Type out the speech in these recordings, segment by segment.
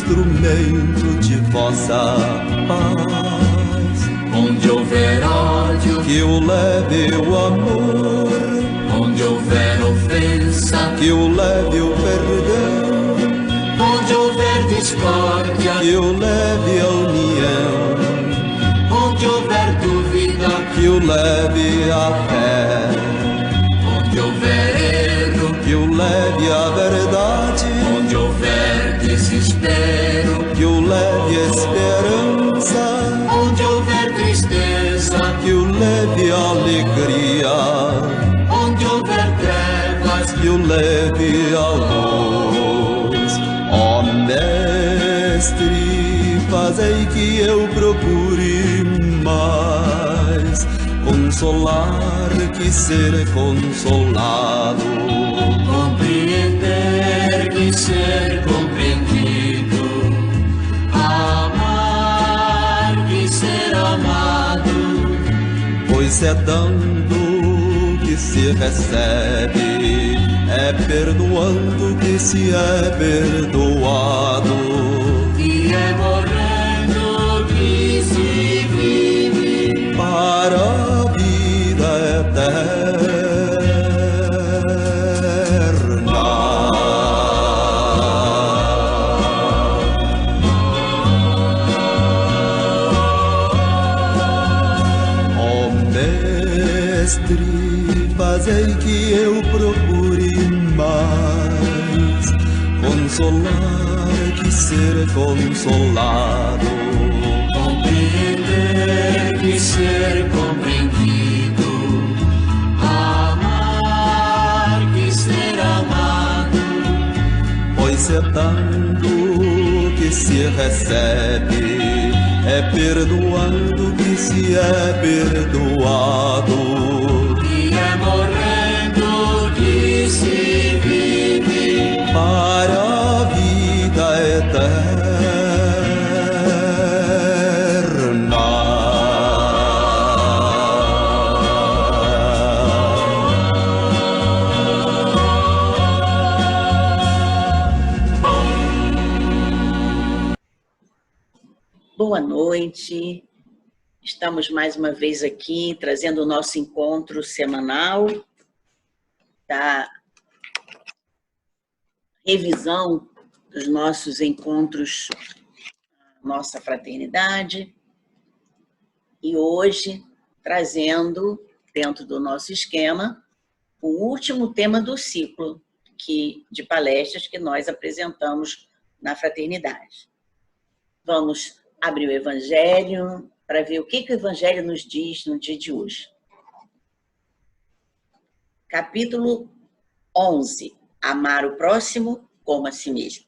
instrumento de vossa paz. Onde houver ódio, que eu leve o amor. onde houver ofensa, Que eu leve o perdão. onde houver discórdia, Que eu leve a união. onde houver dúvida, Que eu leve a fé. onde houver erro, Que eu leve a verdade. onde houver desespero, Que eu leve a esperança. onde houver tristeza, Que eu leve a alegria. onde houver trevas, Que eu leve a luz. Ó Mestre, fazei que eu procure mais consolar que ser consolado. compreender que ser compreendido, amar que ser amado, Pois é dando que se recebe, é perdoando que se é perdoado. que é morrendo que se vive, Para a vida eterna. Ó Mestre, fazei que eu procure mais consolar que ser consolado. compreender que ser compreendido, amar que ser amado, Pois é dando que se recebe, é perdoando que se é perdoado. que é morrendo que se vive, Para a vida eterna. Boa noite, estamos mais uma vez aqui trazendo o nosso encontro semanal da revisão dos nossos encontros, nossa fraternidade, e hoje trazendo, dentro do nosso esquema, o último tema do ciclo de palestras que nós apresentamos na fraternidade. Vamos abrir o Evangelho para ver o que o Evangelho nos diz no dia de hoje. Capítulo 11. Amar o próximo como a si mesmo.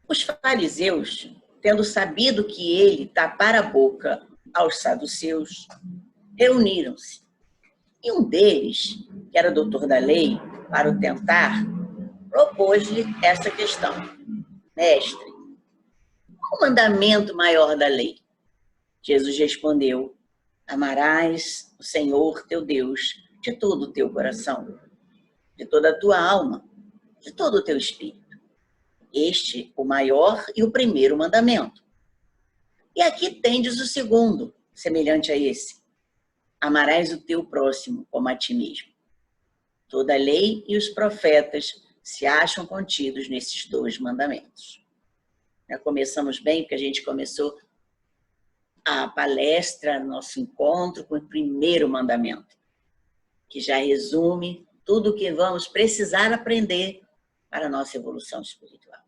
Os fariseus, tendo sabido que ele tapara a boca aos saduceus, reuniram-se. E um deles, que era doutor da lei, para o tentar, propôs-lhe esta questão: Mestre, qual o mandamento maior da lei? Jesus respondeu: amarás o Senhor teu Deus de todo o teu coração, de toda a tua alma, de todo o teu espírito. Este, o maior e o primeiro mandamento. E aqui tendes o segundo, semelhante a esse: amarás o teu próximo como a ti mesmo. Toda a lei e os profetas se acham contidos nesses dois mandamentos. Já começamos bem, porque a gente começou a palestra, nosso encontro, com o primeiro mandamento, que já resume tudo o que vamos precisar aprender para a nossa evolução espiritual.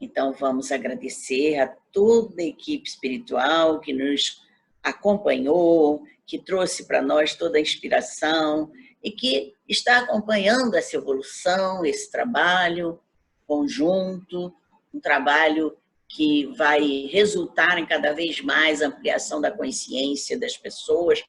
Então, vamos agradecer a toda a equipe espiritual que nos acompanhou, que trouxe para nós toda a inspiração e que está acompanhando essa evolução, esse trabalho conjunto, um trabalho que vai resultar em cada vez mais ampliação da consciência das pessoas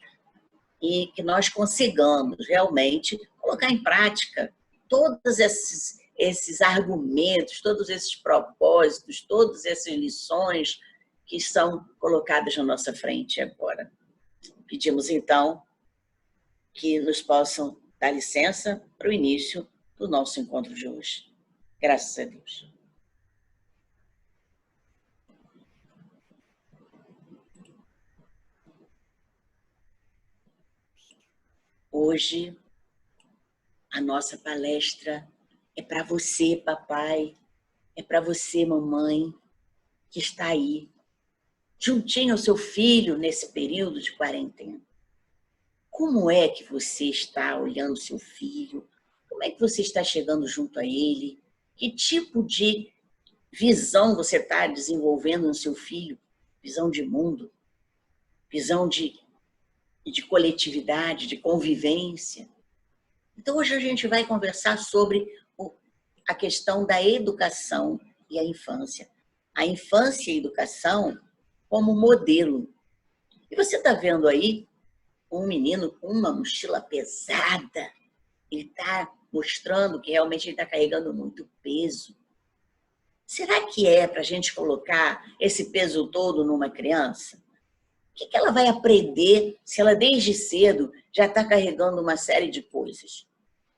e que nós consigamos realmente colocar em prática todos esses argumentos, todos esses propósitos, todas essas lições que são colocadas na nossa frente agora. Pedimos, então, que nos possam dar licença para o início do nosso encontro de hoje. Graças a Deus. Hoje, a nossa palestra é para você, papai, é para você, mamãe, que está aí, juntinho ao seu filho nesse período de quarentena. Como é que você está olhando seu filho? Como é que você está chegando junto a ele? Que tipo de visão você está desenvolvendo no seu filho? Visão de mundo? Visão de coletividade, de convivência? Então, hoje a gente vai conversar sobre a questão da educação e a infância. A infância e a educação como modelo. E você está vendo aí um menino com uma mochila pesada. Ele está mostrando que realmente ele está carregando muito peso. Será que é para a gente colocar esse peso todo numa criança? O que ela vai aprender se ela desde cedo já está carregando uma série de coisas?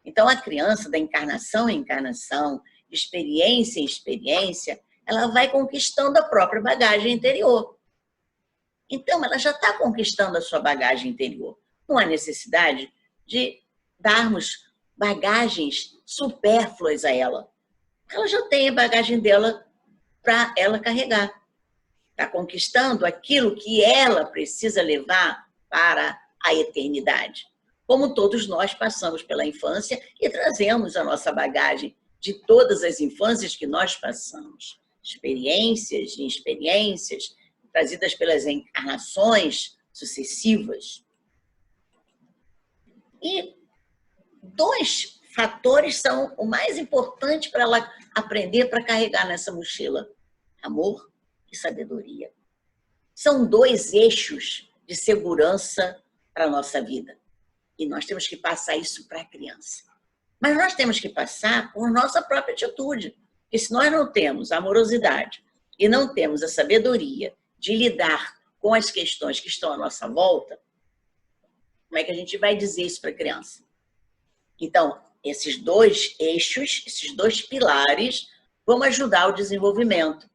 Então, a criança, da encarnação em encarnação, de experiência em experiência, ela vai conquistando a própria bagagem interior. Então, ela já está conquistando a sua bagagem interior. Não há necessidade de darmos bagagens supérfluas a ela. Ela já tem a bagagem dela para ela carregar. Está conquistando aquilo que ela precisa levar para a eternidade. Como todos nós passamos pela infância e trazemos a nossa bagagem de todas as infâncias que nós passamos. Experiências e experiências trazidas pelas encarnações sucessivas. E 2 fatores são o mais importante para ela aprender, para carregar nessa mochila: amor e sabedoria. São 2 eixos de segurança para a nossa vida. E nós temos que passar isso para a criança. Mas nós temos que passar por nossa própria atitude. Porque se nós não temos a amorosidade e não temos a sabedoria de lidar com as questões que estão à nossa volta, como é que a gente vai dizer isso para a criança? Então, esses 2 eixos, esses 2 pilares, vão ajudar o desenvolvimento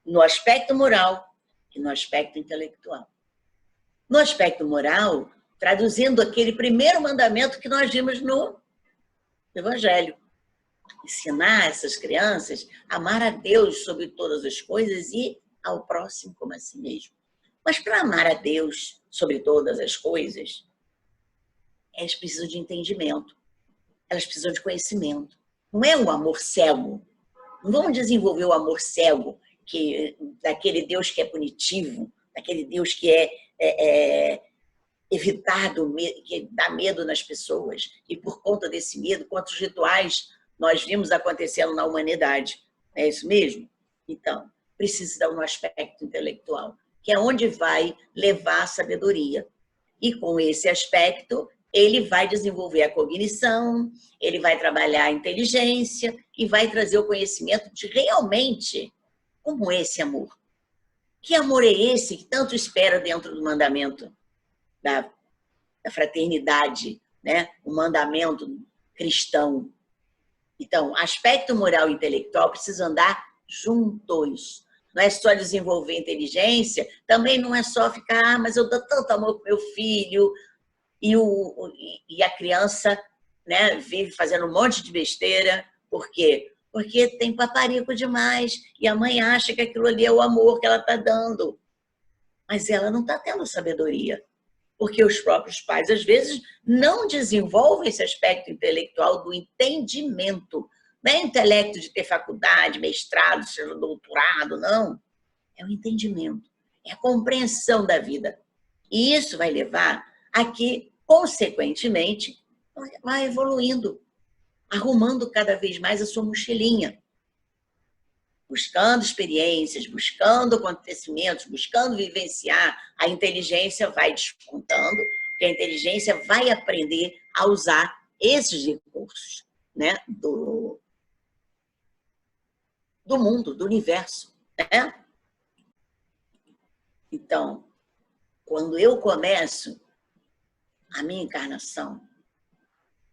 no aspecto moral e no aspecto intelectual. No aspecto moral, traduzindo aquele primeiro mandamento que nós vimos no Evangelho. Ensinar essas crianças a amar a Deus sobre todas as coisas e ao próximo como a si mesmo. Mas para amar a Deus sobre todas as coisas, elas precisam de entendimento, elas precisam de conhecimento. Não é um amor cego. Não vamos desenvolver o amor cego daquele Deus que é punitivo, daquele Deus que é evitado, que dá medo nas pessoas. E por conta desse medo, quantos rituais nós vimos acontecendo na humanidade. É isso mesmo? Então, precisa dar um aspecto intelectual, que é onde vai levar a sabedoria. E com esse aspecto, ele vai desenvolver a cognição, ele vai trabalhar a inteligência e vai trazer o conhecimento de realmente como é esse amor. Que amor é esse que tanto espera dentro do mandamento da fraternidade, né? O mandamento cristão. Então, aspecto moral e intelectual precisam andar juntos. Não é só desenvolver inteligência, também não é só ficar, mas eu dou tanto amor para meu filho, e a criança, né, vive fazendo um monte de besteira. Por quê? Porque tem paparico demais e a mãe acha que aquilo ali é o amor que ela está dando. Mas ela não está tendo sabedoria. Porque os próprios pais, às vezes, não desenvolvem esse aspecto intelectual do entendimento. Não é intelecto de ter faculdade, mestrado, seja doutorado, não. É o entendimento, é a compreensão da vida. E isso vai levar a que, consequentemente, vai evoluindo, arrumando cada vez mais a sua mochilinha. Buscando experiências, buscando acontecimentos, buscando vivenciar, a inteligência vai despontando, porque a inteligência vai aprender a usar esses recursos, né, do mundo, do universo, né? Então, quando eu começo a minha encarnação,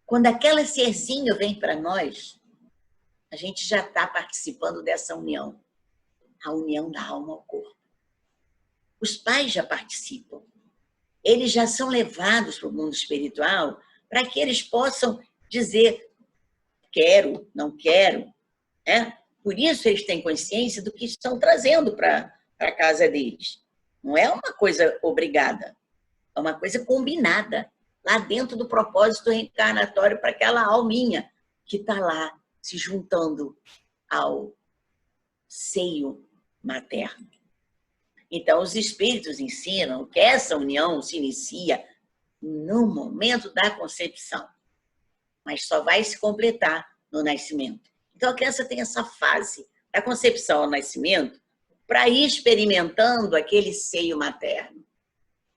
quando aquela serzinho vem para nós, a gente já está participando dessa união, a união da alma ao corpo. Os pais já participam, eles já são levados para o mundo espiritual para que eles possam dizer quero, não quero, né? Por isso eles têm consciência do que estão trazendo para a casa deles. Não é uma coisa obrigada, é uma coisa combinada, lá dentro do propósito reencarnatório para aquela alminha que está lá se juntando ao seio materno. Então, os espíritos ensinam que essa união se inicia no momento da concepção, mas só vai se completar no nascimento. Então, a criança tem essa fase da concepção ao nascimento para ir experimentando aquele seio materno,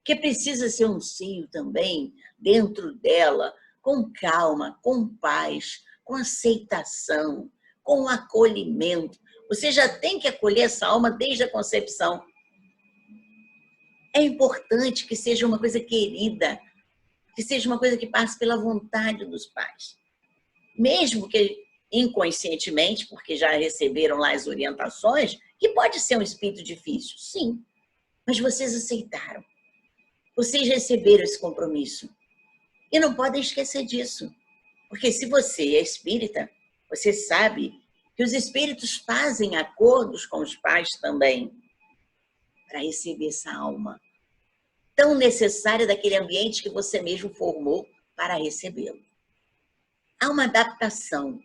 que precisa ser um seio também dentro dela, com calma, com paz, com aceitação, com acolhimento. Você já tem que acolher essa alma desde a concepção. É importante que seja uma coisa querida, que seja uma coisa que passe pela vontade dos pais. Mesmo que inconscientemente, porque já receberam lá as orientações, que pode ser um espírito difícil, sim. Mas vocês aceitaram. Vocês receberam esse compromisso. E não podem esquecer disso. Porque se você é espírita, você sabe que os espíritos fazem acordos com os pais também para receber essa alma tão necessária daquele ambiente que você mesmo formou para recebê-lo. Há uma adaptação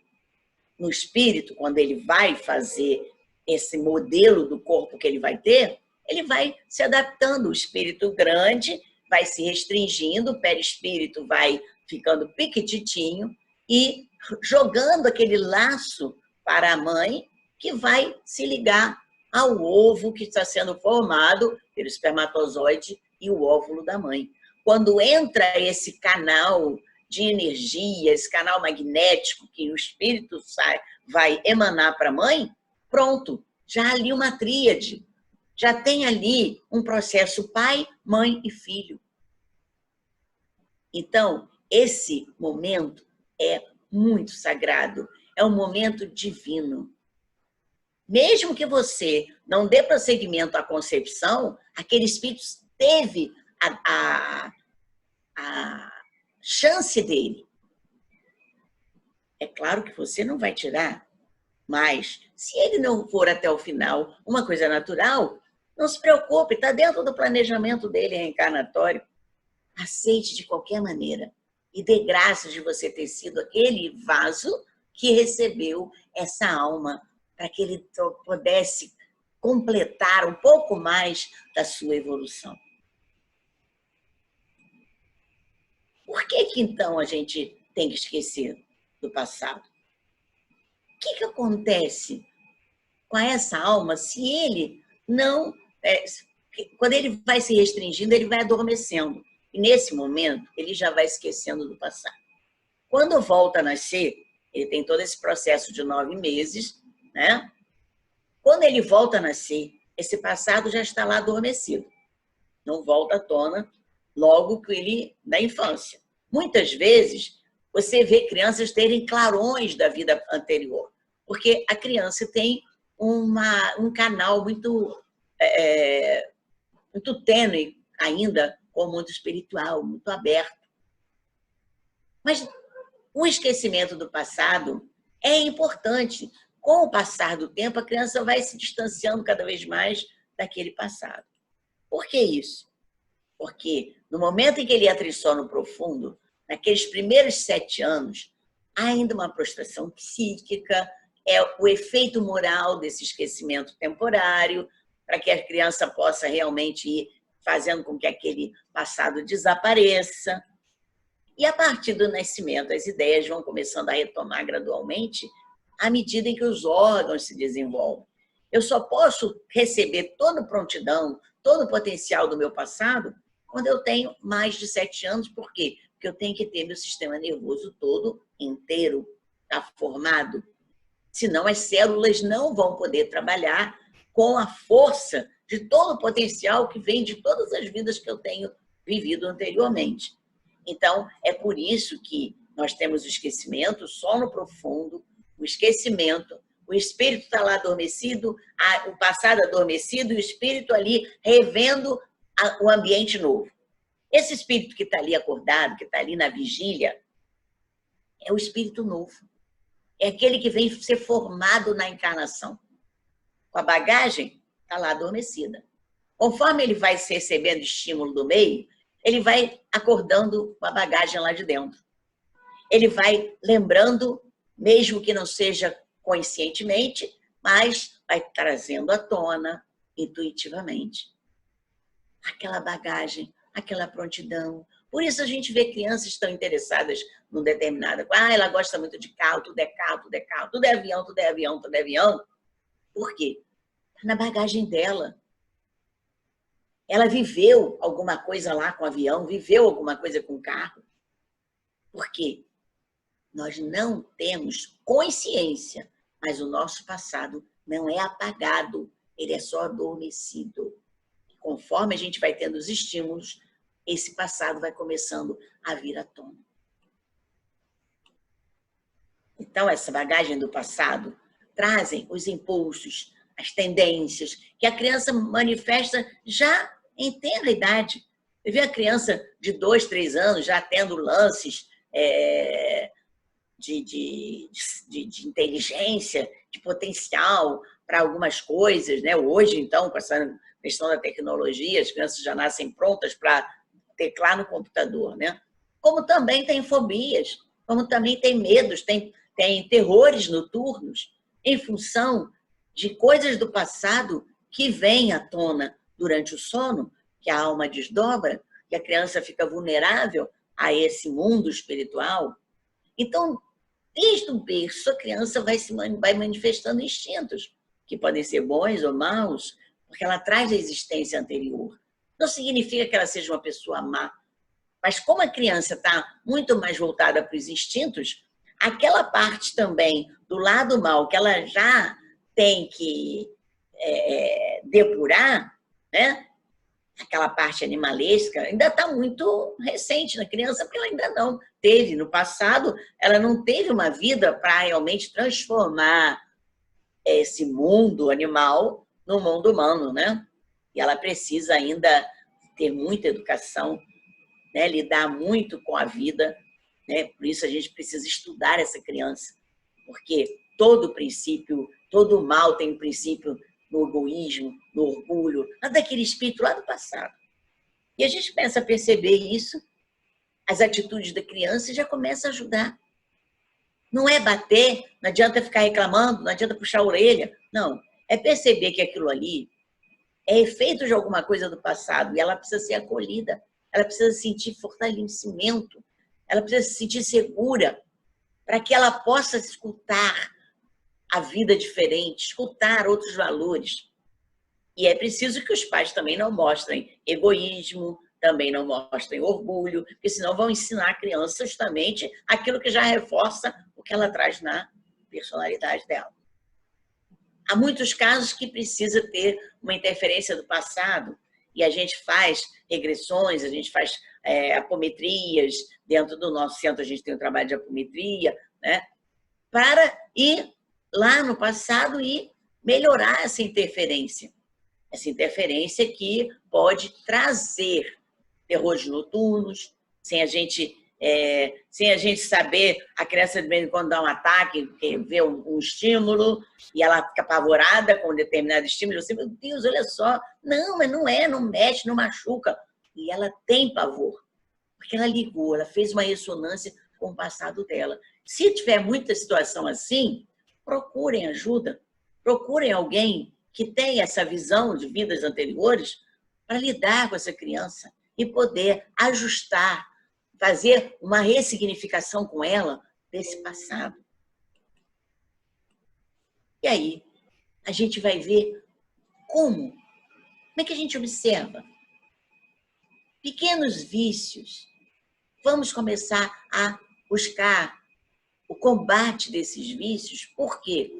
no espírito, quando ele vai fazer esse modelo do corpo que ele vai ter, ele vai se adaptando. O espírito grande vai se restringindo, o perispírito vai ficando piquititinho e jogando aquele laço para a mãe, que vai se ligar ao ovo que está sendo formado pelo espermatozoide e o óvulo da mãe. Quando entra esse canal de energia, esse canal magnético que o espírito vai emanar para a mãe, pronto, já há ali uma tríade, já tem ali um processo pai, mãe e filho. Então, esse momento é muito sagrado, é um momento divino. Mesmo que você não dê prosseguimento à concepção, aquele espírito teve a chance dele. É claro que você não vai tirar, mas se ele não for até o final uma coisa natural, não se preocupe, está dentro do planejamento dele reencarnatório. Aceite de qualquer maneira e dê graças de você ter sido aquele vaso que recebeu essa alma para que ele pudesse completar um pouco mais da sua evolução. Por que então a gente tem que esquecer do passado? O que acontece com essa alma se ele não... quando ele vai se restringindo, ele vai adormecendo. E nesse momento, ele já vai esquecendo do passado. Quando volta a nascer, ele tem todo esse processo de 9 meses, né? Quando ele volta a nascer, esse passado já está lá adormecido. Não volta à tona logo que ele, na infância. Muitas vezes, você vê crianças terem clarões da vida anterior, porque a criança tem um canal muito tênue ainda, com o mundo espiritual, muito aberto. Mas o esquecimento do passado é importante. Com o passar do tempo, a criança vai se distanciando cada vez mais daquele passado. Por que isso? Porque no momento em que ele entra em sono profundo, naqueles primeiros 7 anos, há ainda uma prostração psíquica, é o efeito moral desse esquecimento temporário, para que a criança possa realmente ir fazendo com que aquele passado desapareça. E a partir do nascimento, as ideias vão começando a retomar gradualmente à medida em que os órgãos se desenvolvem. Eu só posso receber toda a prontidão, todo o potencial do meu passado quando eu tenho mais de 7 anos. Por quê? Porque eu tenho que ter meu sistema nervoso todo inteiro, tá formado. Senão as células não vão poder trabalhar com a força de todo o potencial que vem de todas as vidas que eu tenho vivido anteriormente. Então, é por isso que nós temos o esquecimento, o sono profundo, o esquecimento, o espírito está lá adormecido, o passado adormecido e o espírito ali revendo o ambiente novo. Esse espírito que está ali acordado, que está ali na vigília, é o espírito novo. É aquele que vem ser formado na encarnação. Com a bagagem, está lá adormecida. Conforme ele vai se recebendo estímulo do meio, ele vai acordando com a bagagem lá de dentro. Ele vai lembrando, mesmo que não seja conscientemente, mas vai trazendo à tona, intuitivamente, aquela bagagem, aquela prontidão. Por isso a gente vê crianças tão interessadas num determinado... ela gosta muito de carro, tudo é carro, tudo é carro, tudo é avião, tudo é avião, tudo é avião. Por quê? Está na bagagem dela. Ela viveu alguma coisa lá com o avião, viveu alguma coisa com o carro. Por quê? Nós não temos consciência, mas o nosso passado não é apagado, ele é só adormecido. Conforme a gente vai tendo os estímulos, esse passado vai começando a vir à tona. Então, essa bagagem do passado trazem os impulsos, as tendências, que a criança manifesta já em tenra idade. Você vê a criança de 2, 3 anos já tendo lances de inteligência, de potencial para algumas coisas, né? Hoje, então, com essa questão da tecnologia, as crianças já nascem prontas para teclar no computador, né? Como também tem fobias, como também tem medos, tem terrores noturnos, em função de coisas do passado que vêm à tona durante o sono, que a alma desdobra, que a criança fica vulnerável a esse mundo espiritual. Então, desde o berço, a criança vai manifestando instintos, que podem ser bons ou maus, porque ela traz a existência anterior. Não significa que ela seja uma pessoa má, mas como a criança está muito mais voltada para os instintos, aquela parte também do lado mal que ela já tem que depurar, né? Aquela parte animalesca ainda está muito recente na criança, porque ela ainda não teve, no passado, ela não teve uma vida para realmente transformar esse mundo animal no mundo humano, né? E ela precisa ainda ter muita educação, né? Lidar muito com a vida, né? Por isso a gente precisa estudar essa criança, porque todo princípio, todo mal tem um princípio no egoísmo, no orgulho, lá daquele espírito lá do passado. E a gente começa a perceber isso, as atitudes da criança já começam a ajudar. Não é bater, não adianta ficar reclamando, não adianta puxar a orelha, não. É perceber que aquilo ali é efeito de alguma coisa do passado e ela precisa ser acolhida, ela precisa sentir fortalecimento, ela precisa se sentir segura para que ela possa escutar a vida diferente, escutar outros valores. E é preciso que os pais também não mostrem egoísmo, também não mostrem orgulho, porque senão vão ensinar a criança justamente aquilo que já reforça o que ela traz na personalidade dela. Há muitos casos que precisa ter uma interferência do passado, e a gente faz regressões, a gente faz apometrias, dentro do nosso centro a gente tem um trabalho de apometria, né? Para ir lá no passado e melhorar essa interferência que pode trazer terrores noturnos, sem a gente saber, a criança de vez em quando dá um ataque, vê um estímulo e ela fica apavorada com um determinado estímulo, você, meu Deus, olha só, não, mas não é, não mexe, não machuca. E ela tem pavor, porque ela ligou, ela fez uma ressonância com o passado dela. Se tiver muita situação assim, procurem ajuda, procurem alguém que tenha essa visão de vidas anteriores para lidar com essa criança e poder ajustar, fazer uma ressignificação com ela desse passado. E aí, a gente vai ver como é que a gente observa pequenos vícios. Vamos começar a buscar o combate desses vícios. Por quê?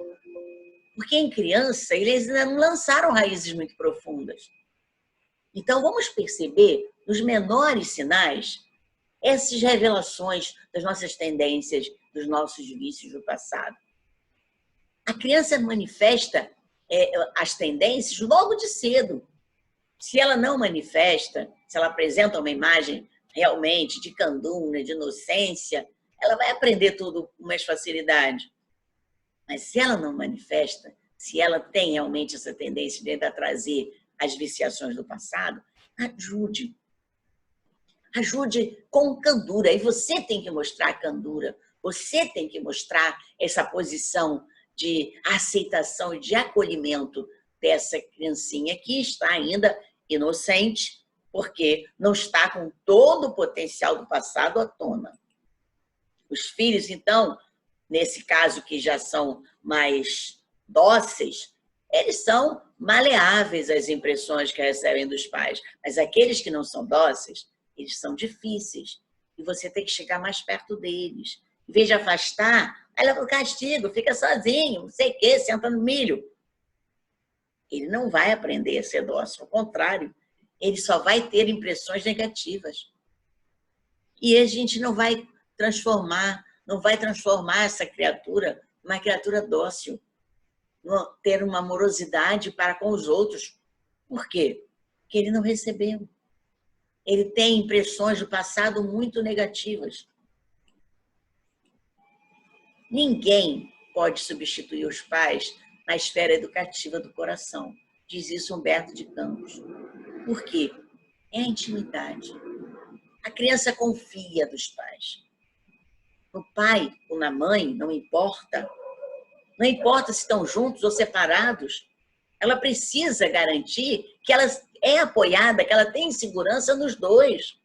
Porque em criança, eles ainda não lançaram raízes muito profundas. Então, vamos perceber, nos menores sinais, essas revelações das nossas tendências, dos nossos vícios do passado. A criança manifesta as tendências logo de cedo. Se ela não manifesta, se ela apresenta uma imagem realmente de candura, de inocência, ela vai aprender tudo com mais facilidade. Mas se ela não manifesta, se ela tem realmente essa tendência de ainda trazer as viciações do passado, ajude. Ajude com candura. E você tem que mostrar a candura. Você tem que mostrar essa posição de aceitação e de acolhimento dessa criancinha que está ainda inocente, porque não está com todo o potencial do passado à tona. Os filhos, então, nesse caso que já são mais dóceis, eles são maleáveis às impressões que recebem dos pais. Mas aqueles que não são dóceis, eles são difíceis. E você tem que chegar mais perto deles. Em vez de afastar, vai lá para o castigo, fica sozinho, não sei o quê, senta no milho. Ele não vai aprender a ser dócil, ao contrário, ele só vai ter impressões negativas. E a gente não vai transformar essa criatura numa criatura dócil, ter uma amorosidade para com os outros. Por quê? Porque ele não recebeu. Ele tem impressões do passado muito negativas. Ninguém pode substituir os pais na esfera educativa do coração. Diz isso Humberto de Campos. Por quê? É a intimidade. A criança confia dos pais. No pai ou na mãe, não importa. Não importa se estão juntos ou separados. Ela precisa garantir que ela é apoiada, que ela tem segurança nos dois.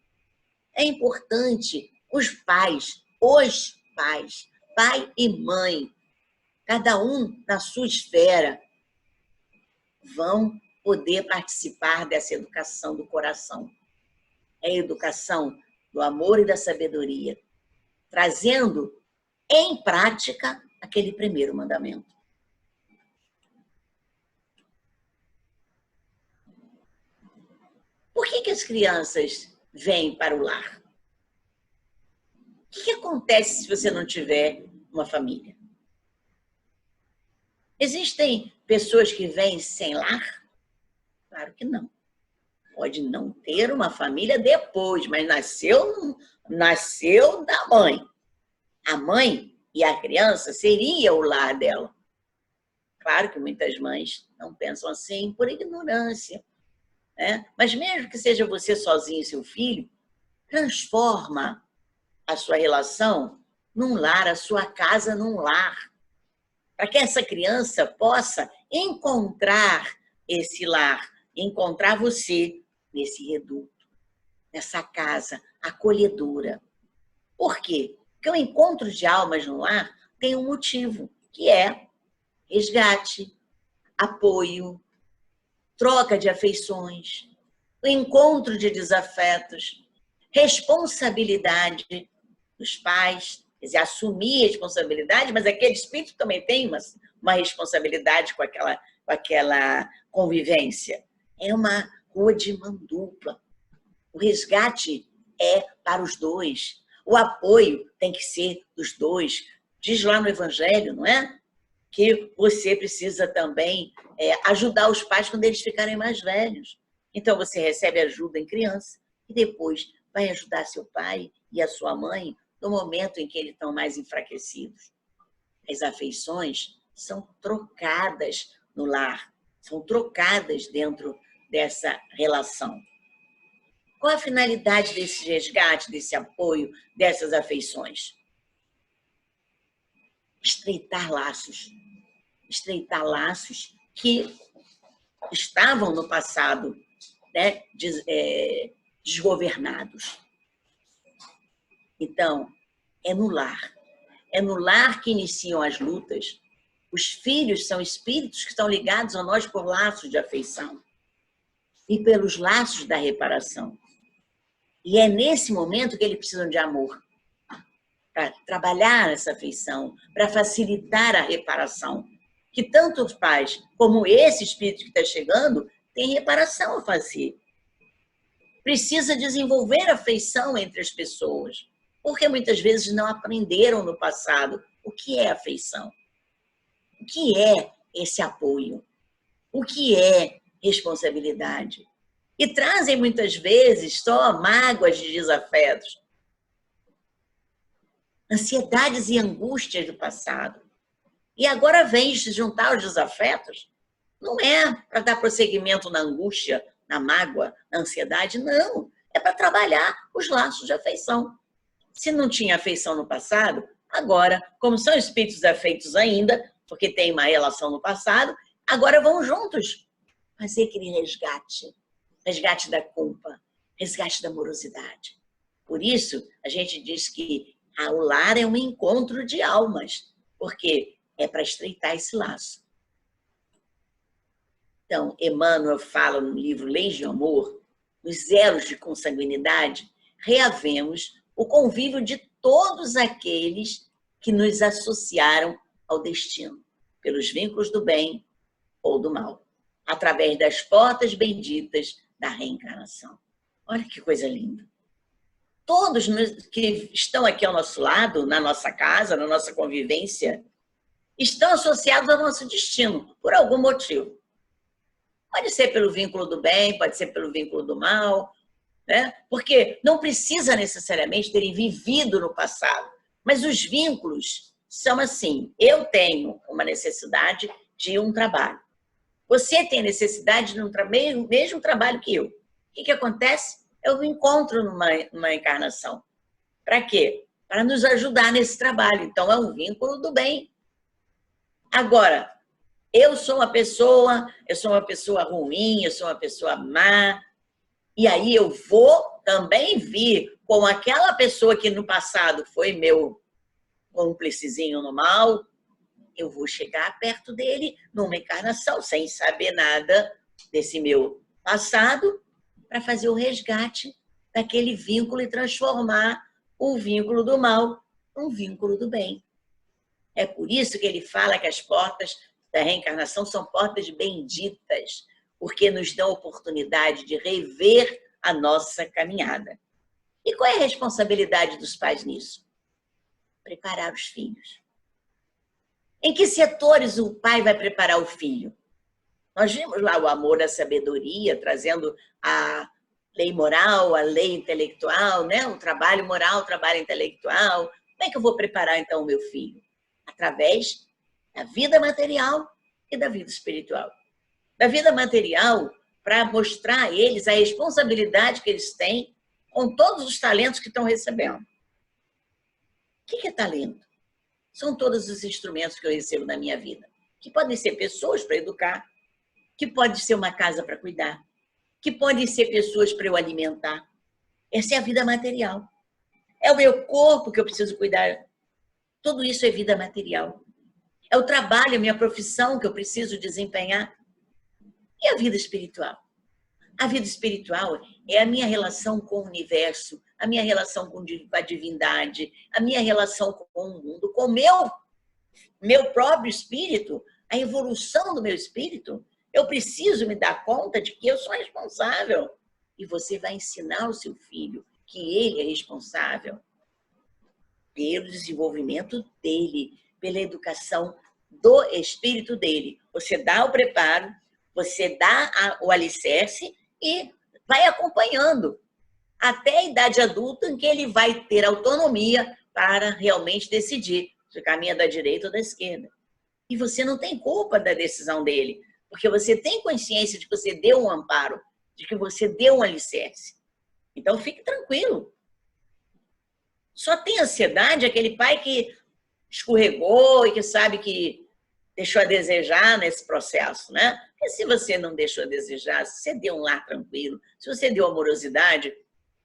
É importante os pais, pai e mãe, cada um na sua esfera, vão poder participar dessa educação do coração. É a educação do amor e da sabedoria, trazendo em prática aquele primeiro mandamento. Por que as crianças vêm para o lar? O que acontece se você não tiver uma família? Existem pessoas que vêm sem lar? Claro que não. Pode não ter uma família depois, mas nasceu da mãe. A mãe e a criança seria o lar dela. Claro que muitas mães não pensam assim por ignorância, né? Mas mesmo que seja você sozinho e seu filho, transforma a sua relação num lar, a sua casa num lar, para que essa criança possa encontrar esse lar, encontrar você nesse reduto, nessa casa acolhedora. Por quê? Porque o encontro de almas no lar tem um motivo, que é resgate, apoio, troca de afeições, o encontro de desafetos, responsabilidade dos pais, quer dizer, assumir a responsabilidade, mas aquele espírito também tem uma responsabilidade com aquela convivência. É uma rua de mão dupla. O resgate é para os dois. O apoio tem que ser dos dois. Diz lá no Evangelho, não é? Que você precisa também ajudar os pais quando eles ficarem mais velhos. Então, você recebe ajuda em criança e depois vai ajudar seu pai e a sua mãe no momento em que eles estão mais enfraquecidos. As afeições são trocadas no lar, são trocadas dentro dessa relação. Qual a finalidade desse resgate, desse apoio, dessas afeições? Estreitar laços que estavam no passado, né, desgovernados. Então, é no lar que iniciam as lutas. Os filhos são espíritos que estão ligados a nós por laços de afeição e pelos laços da reparação. E é nesse momento que eles precisam de amor, para trabalhar essa afeição, para facilitar a reparação. Que tanto os pais como esse espírito que está chegando tem reparação a fazer. Precisa desenvolver afeição entre as pessoas, porque muitas vezes não aprenderam no passado o que é afeição. O que é esse apoio? O que é responsabilidade? E trazem muitas vezes só mágoas de desafetos, ansiedades e angústias do passado. E agora vem se juntar aos desafetos. Não é para dar prosseguimento na angústia, na mágoa, na ansiedade, não. É para trabalhar os laços de afeição. Se não tinha afeição no passado, agora, como são espíritos afeitos ainda, porque tem uma relação no passado, agora vão juntos fazer aquele resgate. Resgate da culpa, resgate da amorosidade. Por isso, a gente diz que o lar é um encontro de almas, porque é para estreitar esse laço. Então, Emmanuel fala no livro Leis de Amor, nos elos de consanguinidade, reavemos o convívio de todos aqueles que nos associaram ao destino, pelos vínculos do bem ou do mal, através das portas benditas da reencarnação. Olha que coisa linda. Todos que estão aqui ao nosso lado, na nossa casa, na nossa convivência, estão associados ao nosso destino, por algum motivo. Pode ser pelo vínculo do bem, pode ser pelo vínculo do mal, né? Porque não precisa necessariamente terem vivido no passado, mas os vínculos são assim. Eu tenho uma necessidade de um trabalho. Você tem necessidade de um mesmo trabalho que eu. O que acontece? Eu me encontro numa encarnação. Para quê? Para nos ajudar nesse trabalho. Então, é um vínculo do bem. Agora, eu sou uma pessoa ruim, eu sou uma pessoa má, e aí eu vou também vir com aquela pessoa que no passado foi meu cúmplicezinho no mal, eu vou chegar perto dele numa encarnação, sem saber nada desse meu passado, para fazer o resgate daquele vínculo e transformar o vínculo do mal num vínculo do bem. É por isso que ele fala que as portas da reencarnação são portas benditas, porque nos dão a oportunidade de rever a nossa caminhada. E qual é a responsabilidade dos pais nisso? Preparar os filhos. Em que setores o pai vai preparar o filho? Nós vimos lá o amor, a sabedoria, trazendo a lei moral, a lei intelectual, né? O trabalho moral, o trabalho intelectual. Como é que eu vou preparar, então, o meu filho? Através da vida material e da vida espiritual. Da vida material, para mostrar a eles a responsabilidade que eles têm com todos os talentos que estão recebendo. O que é talento? São todos os instrumentos que eu recebo na minha vida, que podem ser pessoas para educar, que pode ser uma casa para cuidar, que podem ser pessoas para eu alimentar. Essa é a vida material. É o meu corpo que eu preciso cuidar. Tudo isso é vida material. É o trabalho, a minha profissão que eu preciso desempenhar. E a vida espiritual? A vida espiritual é a minha relação com o universo, a minha relação com a divindade, a minha relação com o mundo, com o meu próprio espírito, a evolução do meu espírito. Eu preciso me dar conta de que eu sou responsável. E você vai ensinar o seu filho que ele é responsável pelo desenvolvimento dele, pela educação do espírito dele. Você dá o preparo, você dá o alicerce e vai acompanhando até a idade adulta em que ele vai ter autonomia para realmente decidir se caminha da direita ou da esquerda. E você não tem culpa da decisão dele, porque você tem consciência de que você deu um amparo, de que você deu um alicerce. Então, fique tranquilo. Só tem ansiedade aquele pai que escorregou e que sabe que deixou a desejar nesse processo, né? Porque se você não deixou a desejar, se você deu um lar tranquilo, se você deu amorosidade,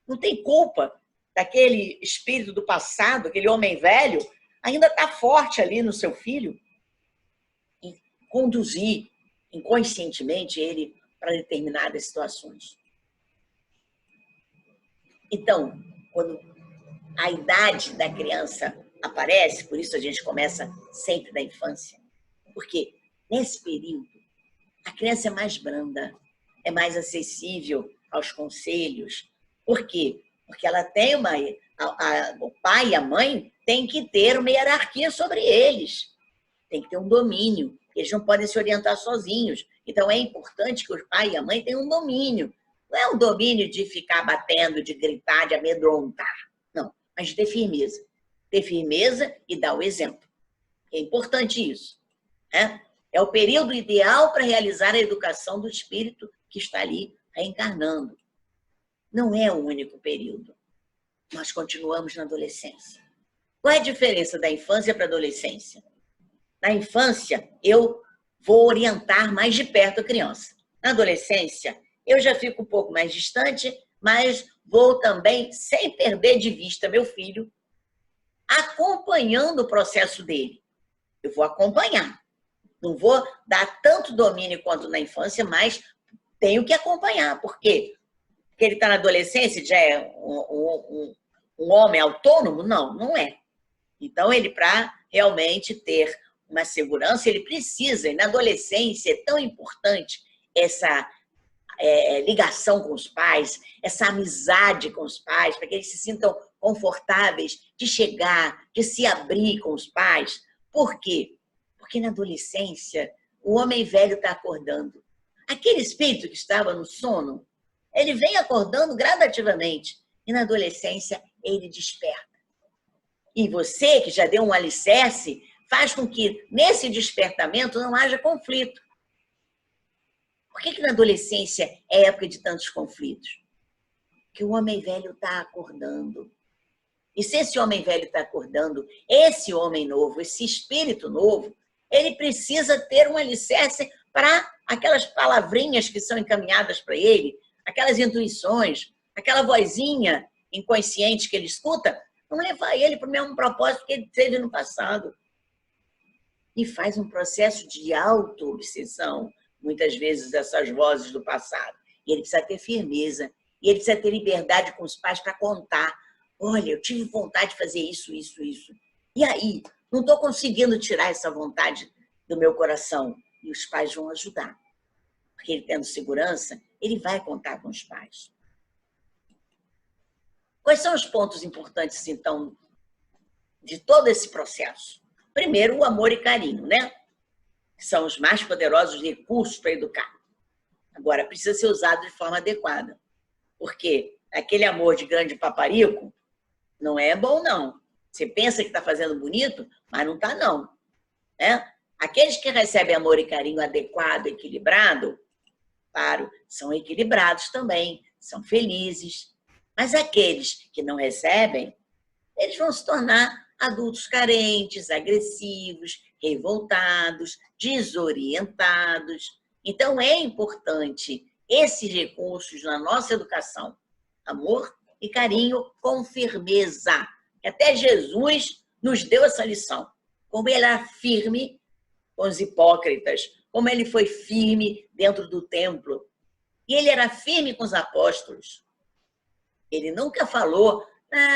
não tem culpa daquele espírito do passado, aquele homem velho, ainda está forte ali no seu filho, e conduzir inconscientemente ele para determinadas situações. Então, quando a idade da criança aparece, por isso a gente começa sempre da infância, porque nesse período a criança é mais branda, é mais acessível aos conselhos. Por quê? Porque ela tem o pai e a mãe têm que ter uma hierarquia sobre eles. tem que ter um domínio. Eles não podem se orientar sozinhos. Então, é importante que o pai e a mãe tenham um domínio. Não é um domínio de ficar batendo, de gritar, de amedrontar. Não, mas de ter firmeza. Ter firmeza e dar o exemplo. É importante isso. Né? É o período ideal para realizar a educação do espírito que está ali reencarnando. Não é o único período. Nós continuamos na adolescência. Qual é a diferença da infância para a adolescência? Na infância, eu vou orientar mais de perto a criança. Na adolescência, eu já fico um pouco mais distante, mas vou também, sem perder de vista meu filho, acompanhando o processo dele. Eu vou acompanhar. Não vou dar tanto domínio quanto na infância, mas tenho que acompanhar. Por quê? Porque ele está na adolescência, já é um homem autônomo? Não, não é. Então, ele, para realmente ter uma segurança, ele precisa. E na adolescência é tão importante essa ligação com os pais, essa amizade com os pais, para que eles se sintam confortáveis de chegar, de se abrir com os pais. Por quê? Porque na adolescência o homem velho está acordando. Aquele espírito que estava no sono, ele vem acordando gradativamente. E na adolescência ele desperta. E você, que já deu um alicerce, faz com que nesse despertamento não haja conflito. Por que na adolescência é época de tantos conflitos? Porque o homem velho está acordando. E se esse homem velho está acordando, esse homem novo, esse espírito novo, ele precisa ter um alicerce para aquelas palavrinhas que são encaminhadas para ele, aquelas intuições, aquela vozinha inconsciente que ele escuta, não levar ele para o mesmo propósito que ele teve no passado. E faz um processo de auto-obsessão, muitas vezes, dessas vozes do passado. E ele precisa ter firmeza, e ele precisa ter liberdade com os pais para contar. Olha, eu tive vontade de fazer isso, isso, isso. E aí, não estou conseguindo tirar essa vontade do meu coração. E os pais vão ajudar. Porque ele tendo segurança, ele vai contar com os pais. Quais são os pontos importantes, então, de todo esse processo? Primeiro, o amor e carinho, né? Que são os mais poderosos recursos para educar. Agora, precisa ser usado de forma adequada. Porque aquele amor de grande paparico não é bom, não. Você pensa que está fazendo bonito, mas não está, não. Né? Aqueles que recebem amor e carinho adequado, equilibrado, claro, são equilibrados também, são felizes. Mas aqueles que não recebem, eles vão se tornar adultos carentes, agressivos, revoltados, desorientados. Então, é importante esses recursos na nossa educação. Amor e carinho com firmeza. Até Jesus nos deu essa lição. Como ele era firme com os hipócritas, como ele foi firme dentro do templo. E ele era firme com os apóstolos. Ele nunca falou,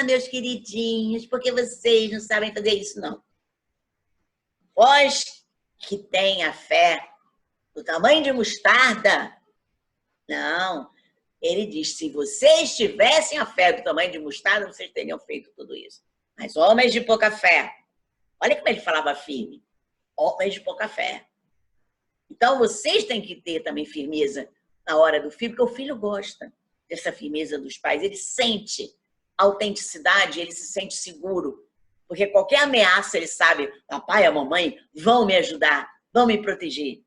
meus queridinhos, porque vocês não sabem fazer isso, não. Vós que têm a fé do tamanho de mostarda, não. Ele diz, se vocês tivessem a fé do tamanho de mostarda, vocês teriam feito tudo isso. Mas homens de pouca fé, olha como ele falava firme, homens de pouca fé. Então, vocês têm que ter também firmeza na hora do filho, porque o filho gosta dessa firmeza dos pais. Ele sente a autenticidade, ele se sente seguro. Porque qualquer ameaça, ele sabe, papai e a mamãe vão me ajudar, vão me proteger.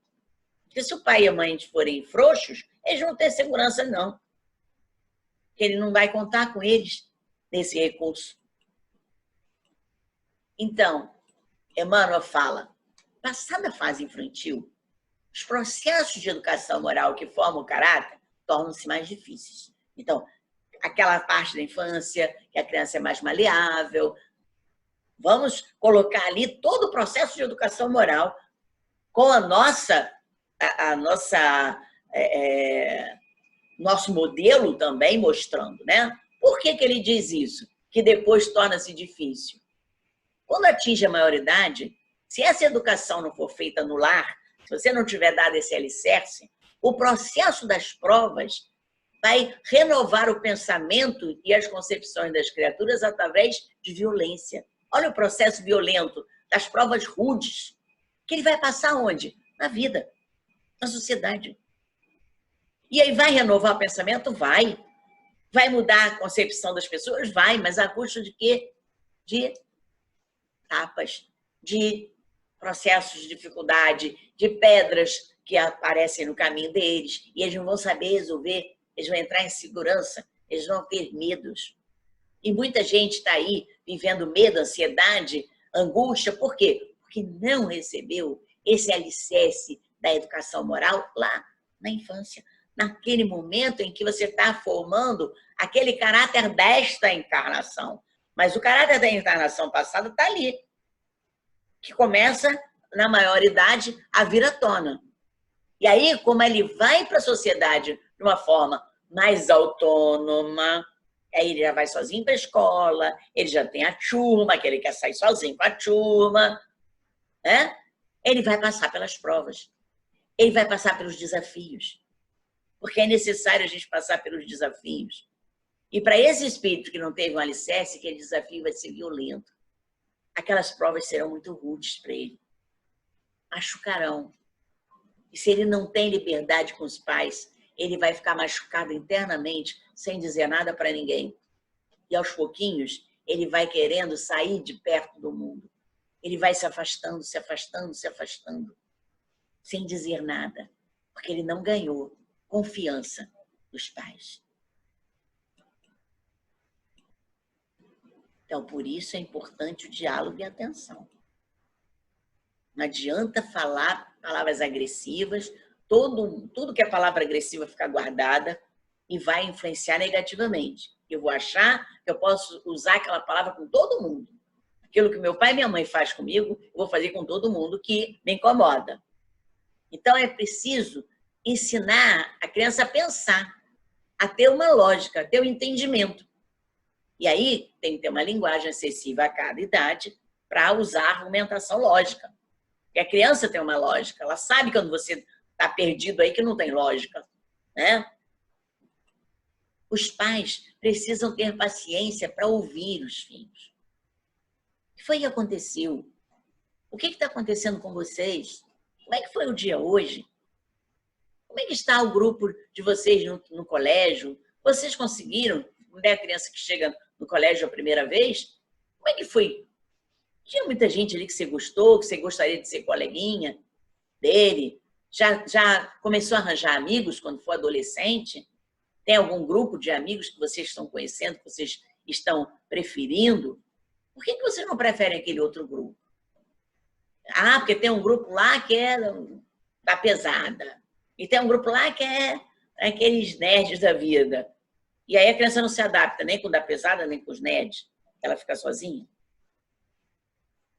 Porque se o pai e a mãe forem frouxos, eles não têm segurança, não. Porque ele não vai contar com eles nesse recurso. Então, Emmanuel fala, passada a fase infantil, os processos de educação moral que formam o caráter tornam-se mais difíceis. Então, aquela parte da infância, que a criança é mais maleável, vamos colocar ali todo o processo de educação moral com nosso modelo também mostrando, né? Por que ele diz isso? Que depois torna-se difícil. Quando atinge a maioridade, se essa educação não for feita no lar, se você não tiver dado esse alicerce, o processo das provas vai renovar o pensamento e as concepções das criaturas através de violência. Olha o processo violento das provas rudes, que ele vai passar onde? Na vida, na sociedade. E aí vai renovar o pensamento? Vai. Vai mudar a concepção das pessoas? Vai, mas a custo de quê? De tapas, de processos de dificuldade, de pedras que aparecem no caminho deles, e eles não vão saber resolver, eles vão entrar em insegurança, eles vão ter medos. E muita gente está aí vivendo medo, ansiedade, angústia, por quê? Porque não recebeu esse alicerce da educação moral lá na infância, naquele momento em que você está formando aquele caráter desta encarnação. Mas o caráter da encarnação passada está ali, que começa, na maioridade, a vir à tona. E aí, como ele vai para a sociedade de uma forma mais autônoma, aí ele já vai sozinho para a escola, ele já tem a turma, que ele quer sair sozinho com a turma, né? Ele vai passar pelas provas, ele vai passar pelos desafios, porque é necessário a gente passar pelos desafios. E para esse espírito que não teve um alicerce, aquele desafio vai ser violento. Aquelas provas serão muito rudes para ele. Machucarão. E se ele não tem liberdade com os pais, ele vai ficar machucado internamente, sem dizer nada para ninguém. E aos pouquinhos, ele vai querendo sair de perto do mundo. Ele vai se afastando, se afastando, se afastando, sem dizer nada, porque ele não ganhou confiança dos pais. Então, por isso é importante o diálogo e a atenção. Não adianta falar palavras agressivas, tudo que é palavra agressiva fica guardada e vai influenciar negativamente. Eu vou achar que eu posso usar aquela palavra com todo mundo. Aquilo que meu pai e minha mãe faz comigo, eu vou fazer com todo mundo que me incomoda. Então, é preciso ensinar a criança a pensar, a ter uma lógica, a ter um entendimento. E aí, tem que ter uma linguagem acessível a cada idade para usar a argumentação lógica. Porque a criança tem uma lógica, ela sabe quando você está perdido aí que não tem lógica, né? Os pais precisam ter paciência para ouvir os filhos. O que foi que aconteceu? O que está acontecendo com vocês? Como é que foi o dia hoje? Como é que está o grupo de vocês no colégio? Vocês conseguiram? Quando é a criança que chega no colégio a primeira vez? Como é que foi? Tinha muita gente ali que você gostou, que você gostaria de ser coleguinha dele? Já começou a arranjar amigos quando for adolescente? Tem algum grupo de amigos que vocês estão conhecendo, que vocês estão preferindo? Por que vocês não preferem aquele outro grupo? Ah, porque tem um grupo lá que é da pesada. E tem um grupo lá que é aqueles nerds da vida. E aí a criança não se adapta nem com o da pesada, nem com os nerds. Ela fica sozinha.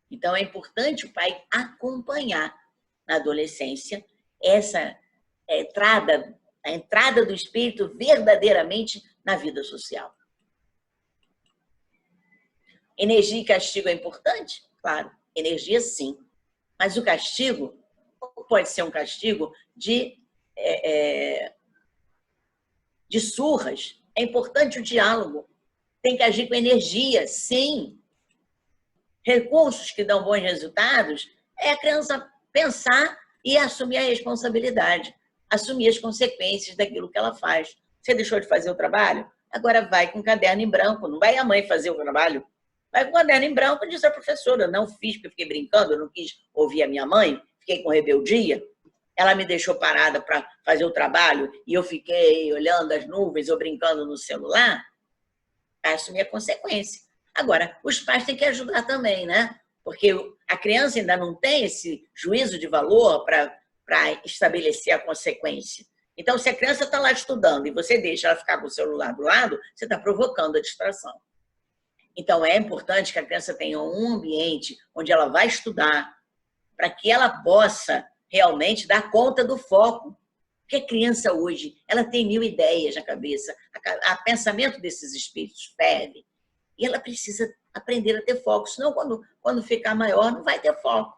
Então, é importante o pai acompanhar na adolescência essa a entrada do espírito verdadeiramente na vida social. Energia e castigo é importante? Claro, energia sim. Mas o castigo pode ser um castigo de surras. É importante o diálogo. Tem que agir com energia, sim. Recursos que dão bons resultados é a criança pensar e assumir a responsabilidade, assumir as consequências daquilo que ela faz. Você deixou de fazer o trabalho? Agora vai com o caderno em branco. Não vai a mãe fazer o trabalho. Vai com o caderno em branco e diz à professora, não fiz porque eu fiquei brincando, eu não quis ouvir a minha mãe, fiquei com rebeldia. Ela me deixou parada para fazer o trabalho e eu fiquei olhando as nuvens ou brincando no celular. Vai assumir a consequência. Agora, os pais têm que ajudar também, né? Porque a criança ainda não tem esse juízo de valor para estabelecer a consequência. Então, se a criança está lá estudando e você deixa ela ficar com o celular do lado, você está provocando a distração. Então, é importante que a criança tenha um ambiente onde ela vai estudar para que ela possa realmente dar conta do foco. Porque a criança hoje, ela tem 1000 ideias na cabeça. O pensamento desses espíritos ferve. E ela precisa aprender a ter foco. Senão, quando ficar maior, não vai ter foco.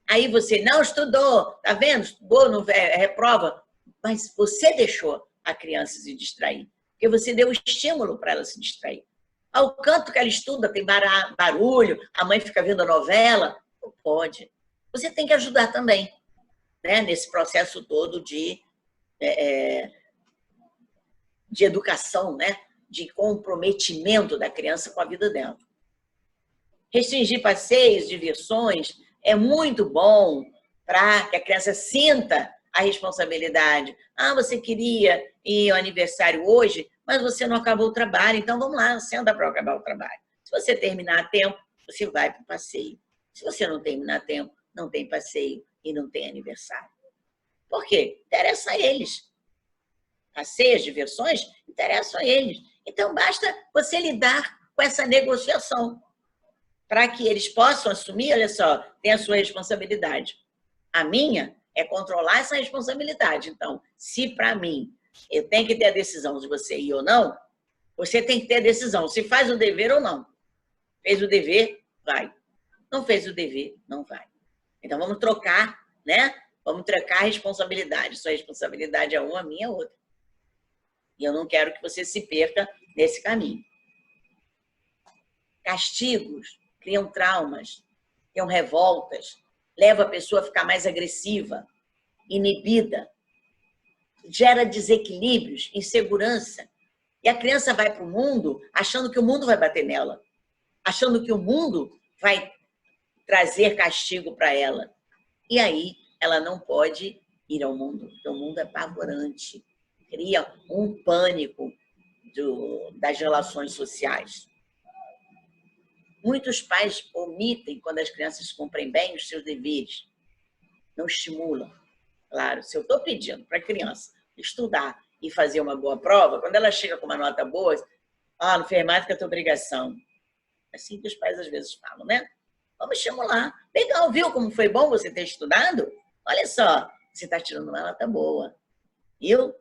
Aí você não estudou, tá vendo? Estudou, não reprova. Mas você deixou a criança se distrair. Porque você deu estímulo para ela se distrair. Ao canto que ela estuda, tem barulho, a mãe fica vendo a novela. Não pode. você tem que ajudar também, né? Nesse processo todo de educação, né? De comprometimento da criança com a vida dela. Restringir passeios, diversões, é muito bom para que a criança sinta a responsabilidade. Ah, você queria ir ao aniversário hoje, mas você não acabou o trabalho, então vamos lá, senta para acabar o trabalho. Se você terminar a tempo, você vai para o passeio. Se você não terminar a tempo, não tem passeio e não tem aniversário. Por quê? Interessa a eles. Passeios, diversões, interessam a eles. Então, basta você lidar com essa negociação para que eles possam assumir, olha só, tem a sua responsabilidade. A minha é controlar essa responsabilidade. Então, se para mim eu tenho que ter a decisão de você ir ou não, você tem que ter a decisão se faz o dever ou não. Fez o dever, vai. Não fez o dever, não vai. Então, vamos trocar, né? Vamos trocar a responsabilidade. Sua responsabilidade é uma, a minha é outra. E eu não quero que você se perca nesse caminho. Castigos criam traumas, criam revoltas, leva a pessoa a ficar mais agressiva, inibida, gera desequilíbrios, insegurança. E a criança vai para o mundo achando que o mundo vai bater nela, achando que o mundo vai trazer castigo para ela. E aí ela não pode ir ao mundo, porque o mundo é apavorante, cria um pânico das relações sociais. Muitos pais omitem quando as crianças cumprem bem os seus deveres, não estimulam. Claro, se eu estou pedindo para a criança estudar e fazer uma boa prova, quando ela chega com uma nota boa, não fez mais do que a tua obrigação. É assim que os pais às vezes falam, né? Vamos estimular. Legal, viu como foi bom você ter estudado? Olha só, você está tirando uma nota boa. Viu?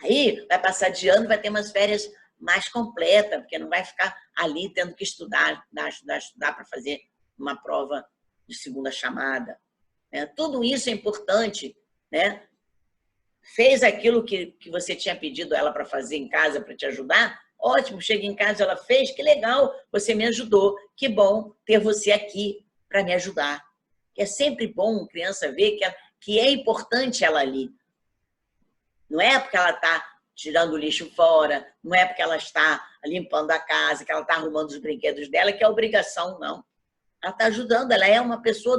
Aí vai passar de ano, vai ter umas férias mais completas, porque não vai ficar ali tendo que estudar para fazer uma prova de segunda chamada. Né? Tudo isso é importante, né? Fez aquilo que você tinha pedido ela para fazer em casa para te ajudar? Ótimo, chega em casa, ela fez, que legal, você me ajudou. Que bom ter você aqui para me ajudar. É sempre bom a criança ver que é importante ela ali. Não é porque ela está tirando o lixo fora, não é porque ela está limpando a casa, que ela está arrumando os brinquedos dela, que é obrigação, não. Ela está ajudando, ela é uma pessoa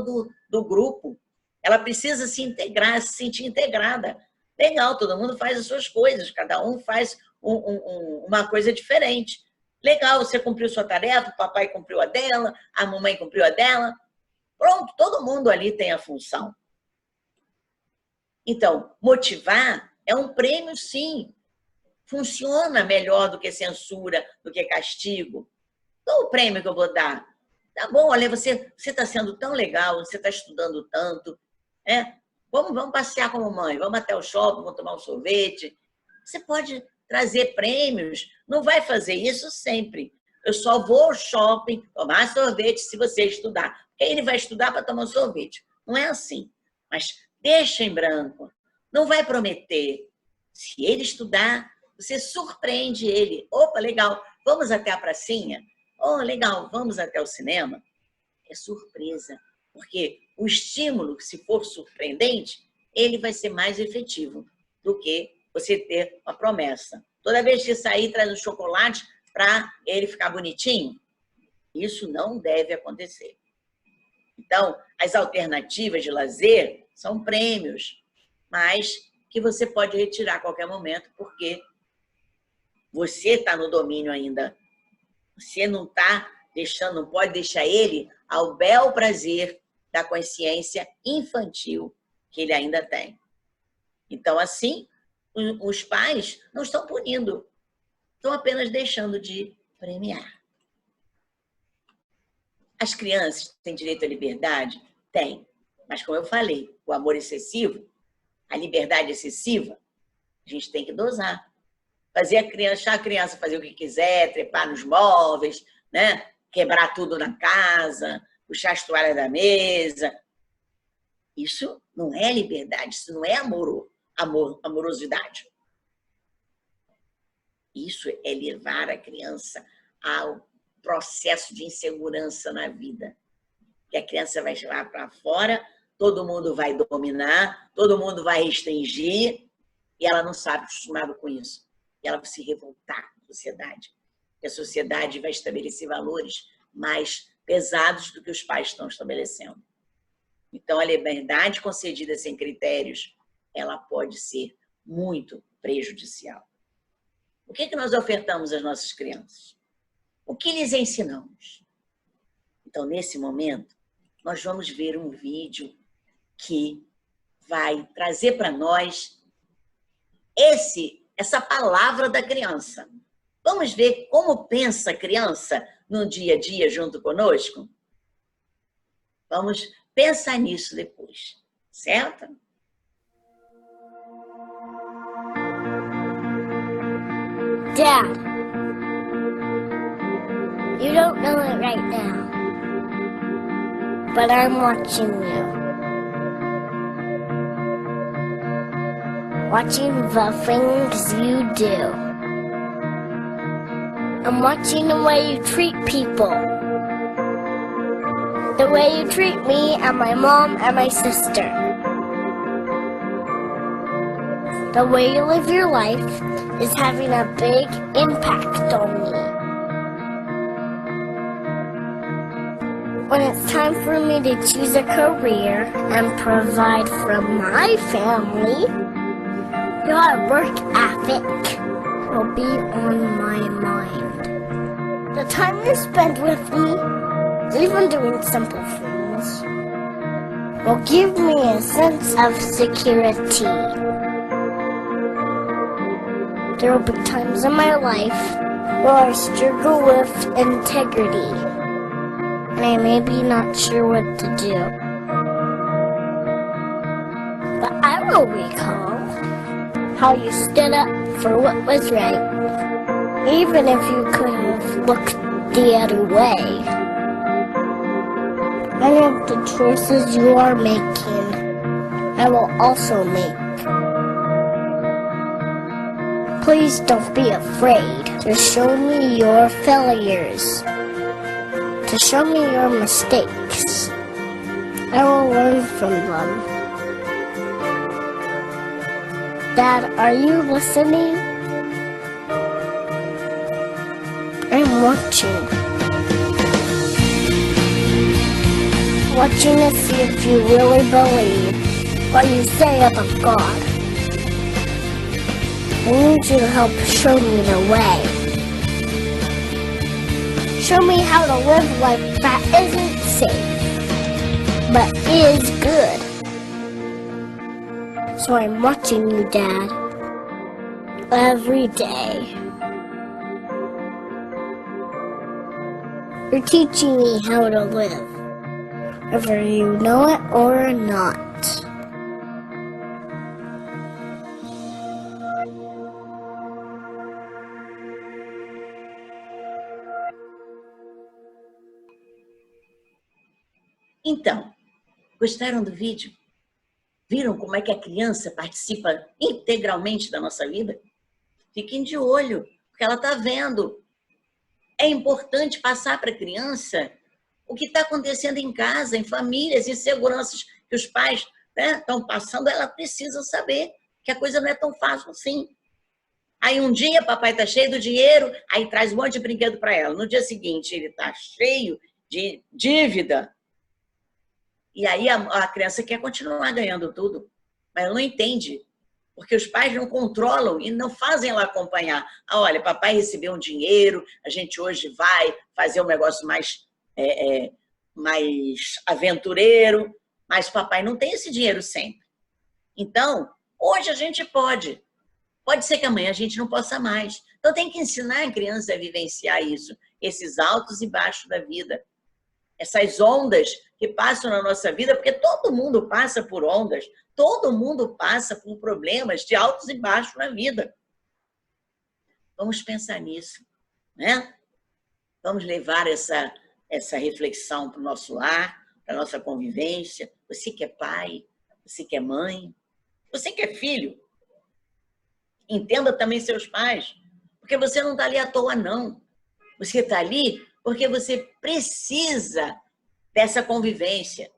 do grupo. Ela precisa se integrar, se sentir integrada. Legal, todo mundo faz as suas coisas, cada um faz uma coisa diferente. Legal, você cumpriu sua tarefa, o papai cumpriu a dela, a mamãe cumpriu a dela. Pronto, todo mundo ali tem a função. Então, motivar é um prêmio, sim. Funciona melhor do que censura, do que castigo. Qual o prêmio que eu vou dar? Tá bom, olha, você está sendo tão legal, você está estudando tanto. Vamos passear com a mamãe, vamos até o shopping, vamos tomar um sorvete. Você pode trazer prêmios, não vai fazer isso sempre. Eu só vou ao shopping tomar sorvete se você estudar. Porque ele vai estudar para tomar sorvete. Não é assim. Mas deixa em branco. Não vai prometer. Se ele estudar, você surpreende ele. Opa, legal, vamos até a pracinha? Oh, legal, vamos até o cinema? É surpresa. Porque o estímulo, se for surpreendente, ele vai ser mais efetivo do que você ter uma promessa. Toda vez que sair, traz um chocolate para ele ficar bonitinho. Isso não deve acontecer. Então, as alternativas de lazer são prêmios, mas que você pode retirar a qualquer momento, porque você está no domínio ainda. Você não está deixando, não pode deixar ele ao bel prazer da consciência infantil que ele ainda tem. Então, assim, os pais não estão punindo, estão apenas deixando de premiar. As crianças têm direito à liberdade? Têm. Mas, como eu falei, o amor excessivo, a liberdade excessiva, a gente tem que dosar. Deixar a criança fazer o que quiser, trepar nos móveis, né? Quebrar tudo na casa, puxar as toalhas da mesa. Isso não é liberdade, isso não é amorosidade. Isso é levar a criança ao processo de insegurança na vida. Que a criança vai lá para fora, todo mundo vai dominar, todo mundo vai restringir, e ela não sabe acostumada com isso. E ela vai se revoltar com a sociedade. E a sociedade vai estabelecer valores mais pesados do que os pais estão estabelecendo. Então, a liberdade concedida sem critérios, ela pode ser muito prejudicial. O que nós ofertamos às nossas crianças? O que lhes ensinamos? Então, nesse momento, nós vamos ver um vídeo que vai trazer para nós essa palavra da criança. Vamos ver como pensa a criança no dia a dia junto conosco? Vamos pensar nisso depois, certo? Dad, you don't know it right now, but I'm watching you. Watching the things you do. I'm watching the way you treat people. The way you treat me and my mom and my sister. The way you live your life is having a big impact on me. When it's time for me to choose a career and provide for my family, your work ethic will be on my mind. The time you spend with me, even doing simple things, will give me a sense of security. There will be times in my life where I struggle with integrity, and I may be not sure what to do. But I will recall how you stood up for what was right, even if you could have looked the other way. Many of the choices you are making, I will also make. Please don't be afraid to show me your failures, to show me your mistakes. I will learn from them. Dad, are you listening? I'm watching. Watching to see if you really believe what you say about God. I need you to help show me the way. Show me how to live life that isn't safe, but is good. So I'm watching you, Dad, every day. You're teaching me how to live, whether you know it or not. Então, gostaram do vídeo? Viram como é que a criança participa integralmente da nossa vida? Fiquem de olho, porque ela está vendo. É importante passar para a criança o que está acontecendo em casa, em famílias, inseguranças que os pais estão passando. Ela precisa saber que a coisa não é tão fácil assim. Aí um dia papai está cheio do dinheiro, aí traz um monte de brinquedo para ela. No dia seguinte ele está cheio de dívida. E aí a criança quer continuar ganhando tudo, mas ela não entende, porque os pais não controlam e não fazem ela acompanhar. Ah, olha, papai recebeu um dinheiro, a gente hoje vai fazer um negócio mais aventureiro, mas papai não tem esse dinheiro sempre. Então, hoje a gente pode ser que amanhã a gente não possa mais. Então tem que ensinar a criança a vivenciar isso, esses altos e baixos da vida. Essas ondas que passam na nossa vida, porque todo mundo passa por ondas, todo mundo passa por problemas de altos e baixos na vida. Vamos pensar nisso, né? Vamos levar essa reflexão para o nosso lar, para a nossa convivência. Você que é pai, você que é mãe, você que é filho, entenda também seus pais, porque você não está ali à toa, não. Você está ali porque você precisa dessa convivência.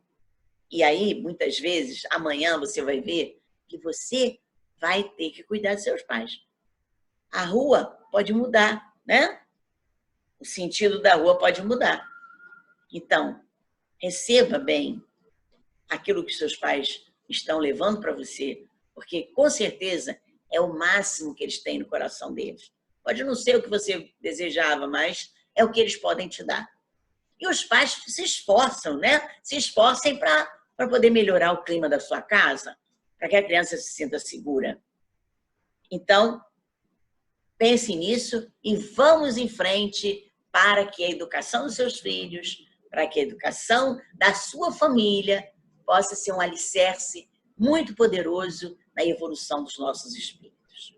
E aí, muitas vezes, amanhã você vai ver que você vai ter que cuidar dos seus pais. A rua pode mudar, né? O sentido da rua pode mudar. Então, receba bem aquilo que seus pais estão levando para você, porque, com certeza, é o máximo que eles têm no coração deles. Pode não ser o que você desejava, mas é o que eles podem te dar. E os pais se esforçam, né? Se esforcem para poder melhorar o clima da sua casa, para que a criança se sinta segura. Então, pense nisso e vamos em frente para que a educação dos seus filhos, para que a educação da sua família possa ser um alicerce muito poderoso na evolução dos nossos espíritos.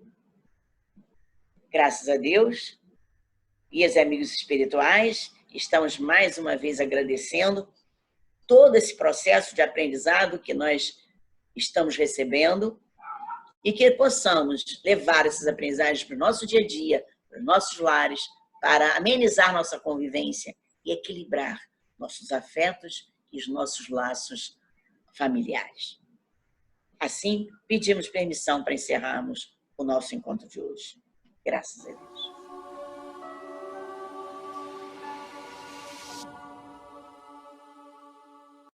Graças a Deus e aos amigos espirituais, estamos mais uma vez agradecendo todo esse processo de aprendizado que nós estamos recebendo e que possamos levar esses aprendizagens para o nosso dia a dia, para os nossos lares, para amenizar nossa convivência e equilibrar nossos afetos e os nossos laços familiares. Assim, pedimos permissão para encerrarmos o nosso encontro de hoje. Graças a Deus.